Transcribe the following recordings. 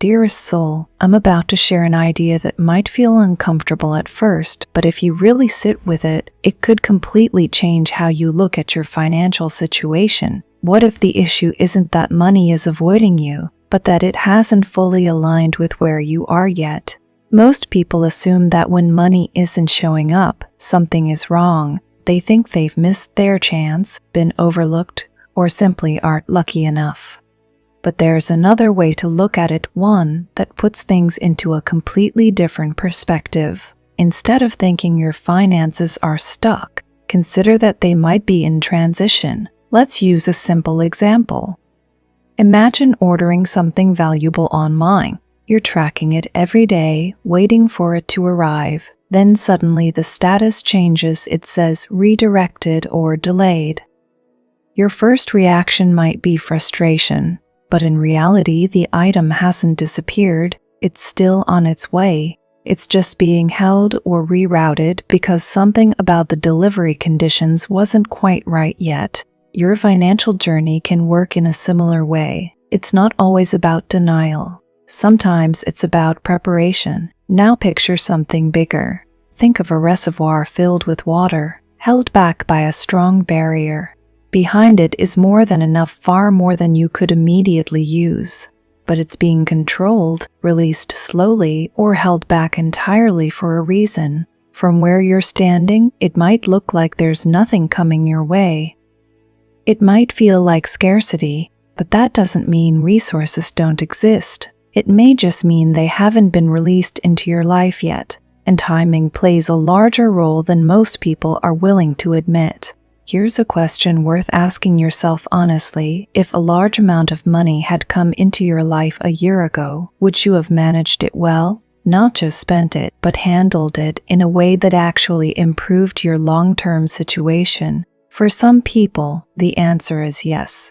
Dearest soul, I'm about to share an idea that might feel uncomfortable at first, but if you really sit with it, it could completely change how you look at your financial situation. What if the issue isn't that money is avoiding you, but that it hasn't fully aligned with where you are yet? Most people assume that when money isn't showing up, something is wrong. They think they've missed their chance, been overlooked, or simply aren't lucky enough. But there's another way to look at it, one that puts things into a completely different perspective. Instead of thinking your finances are stuck, consider that they might be in transition. Let's use a simple example. Imagine ordering something valuable online. You're tracking it every day, waiting for it to arrive. Then suddenly the status changes. It says redirected or delayed. Your first reaction might be frustration. But in reality, the item hasn't disappeared, it's still on its way. It's just being held or rerouted because something about the delivery conditions wasn't quite right yet. Your financial journey can work in a similar way. It's not always about denial. Sometimes it's about preparation. Now picture something bigger. Think of a reservoir filled with water, held back by a strong barrier. Behind it is more than enough, far more than you could immediately use. But it's being controlled, released slowly, or held back entirely for a reason. From where you're standing, it might look like there's nothing coming your way. It might feel like scarcity, but that doesn't mean resources don't exist. It may just mean they haven't been released into your life yet, and timing plays a larger role than most people are willing to admit. Here's a question worth asking yourself honestly. If a large amount of money had come into your life a year ago, would you have managed it well? Not just spent it, but handled it in a way that actually improved your long-term situation? For some people, the answer is yes.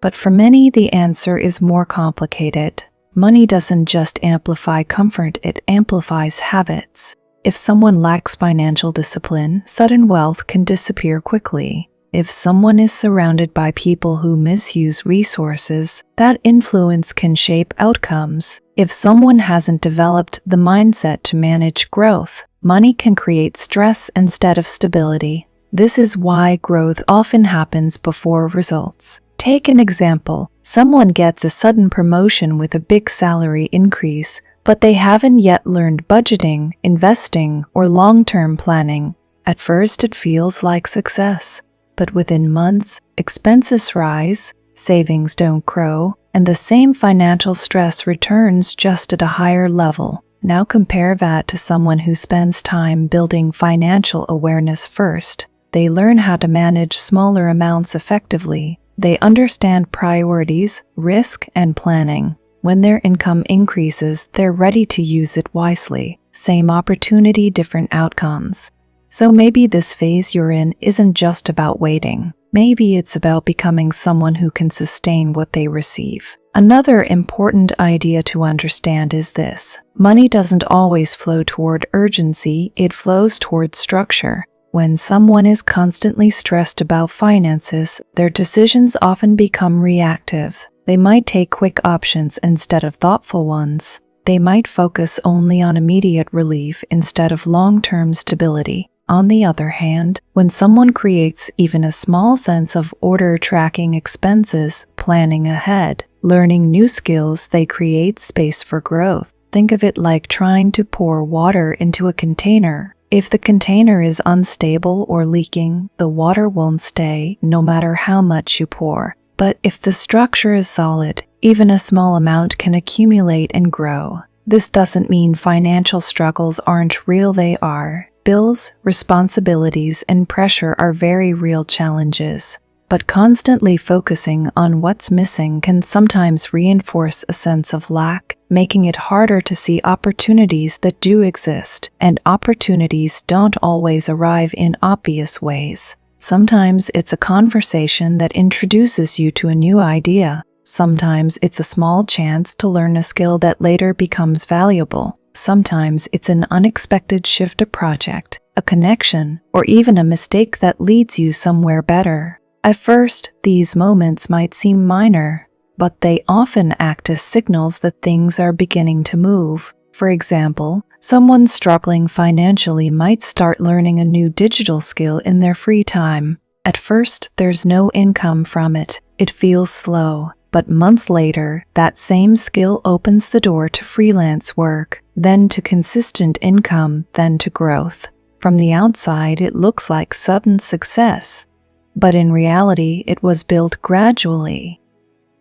But for many, the answer is more complicated. Money doesn't just amplify comfort, it amplifies habits. If someone lacks financial discipline, sudden wealth can disappear quickly. If someone is surrounded by people who misuse resources, that influence can shape outcomes. If someone hasn't developed the mindset to manage growth, money can create stress instead of stability. This is why growth often happens before results. Take an example. Someone gets a sudden promotion with a big salary increase, but they haven't yet learned budgeting, investing, or long-term planning. At first, it feels like success, but within months, expenses rise, savings don't grow, and the same financial stress returns just at a higher level. Now compare that to someone who spends time building financial awareness first. They learn how to manage smaller amounts effectively. They understand priorities, risk, and planning. When their income increases, they're ready to use it wisely. Same opportunity, different outcomes. So maybe this phase you're in isn't just about waiting. Maybe it's about becoming someone who can sustain what they receive. Another important idea to understand is this: money doesn't always flow toward urgency, it flows toward structure. When someone is constantly stressed about finances, their decisions often become reactive. They might take quick options instead of thoughtful ones. They might focus only on immediate relief instead of long-term stability. On the other hand, when someone creates even a small sense of order, tracking expenses, planning ahead, learning new skills, they create space for growth. Think of it like trying to pour water into a container. If the container is unstable or leaking, the water won't stay, no matter how much you pour. But if the structure is solid, even a small amount can accumulate and grow. This doesn't mean financial struggles aren't real, they are. Bills, responsibilities, and pressure are very real challenges. But constantly focusing on what's missing can sometimes reinforce a sense of lack, making it harder to see opportunities that do exist. And opportunities don't always arrive in obvious ways. Sometimes it's a conversation that introduces you to a new idea. Sometimes it's a small chance to learn a skill that later becomes valuable. Sometimes it's an unexpected shift, a project, a connection, or even a mistake that leads you somewhere better. At first, these moments might seem minor. but they often act as signals that things are beginning to move. For example, someone struggling financially might start learning a new digital skill in their free time. At first, there's no income from it. It feels slow. But months later, that same skill opens the door to freelance work, then to consistent income, then to growth. From the outside, it looks like sudden success. But in reality, it was built gradually.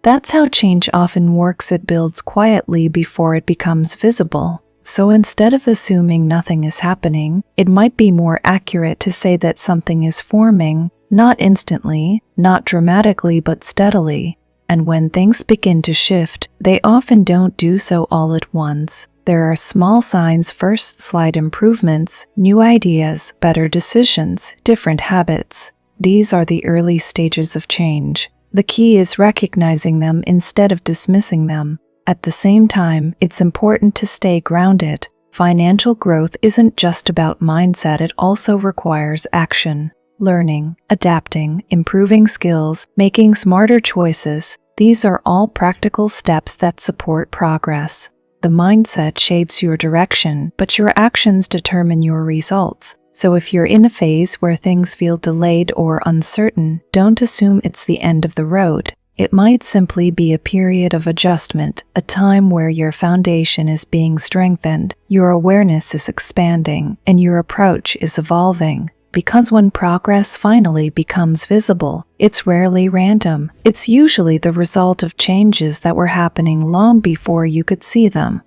That's how change often works. It builds quietly before it becomes visible. So instead of assuming nothing is happening, it might be more accurate to say that something is forming, not instantly, not dramatically, but steadily. And when things begin to shift, they often don't do so all at once. There are small signs first: slight improvements, new ideas, better decisions, different habits. These are the early stages of change. The key is recognizing them instead of dismissing them. At the same time, it's important to stay grounded. Financial growth isn't just about mindset, it also requires action. Learning, adapting, improving skills, making smarter choices. These are all practical steps that support progress. The mindset shapes your direction, but your actions determine your results. So if you're in a phase where things feel delayed or uncertain, don't assume it's the end of the road. It might simply be a period of adjustment, a time where your foundation is being strengthened, your awareness is expanding, and your approach is evolving. Because when progress finally becomes visible, it's rarely random. It's usually the result of changes that were happening long before you could see them.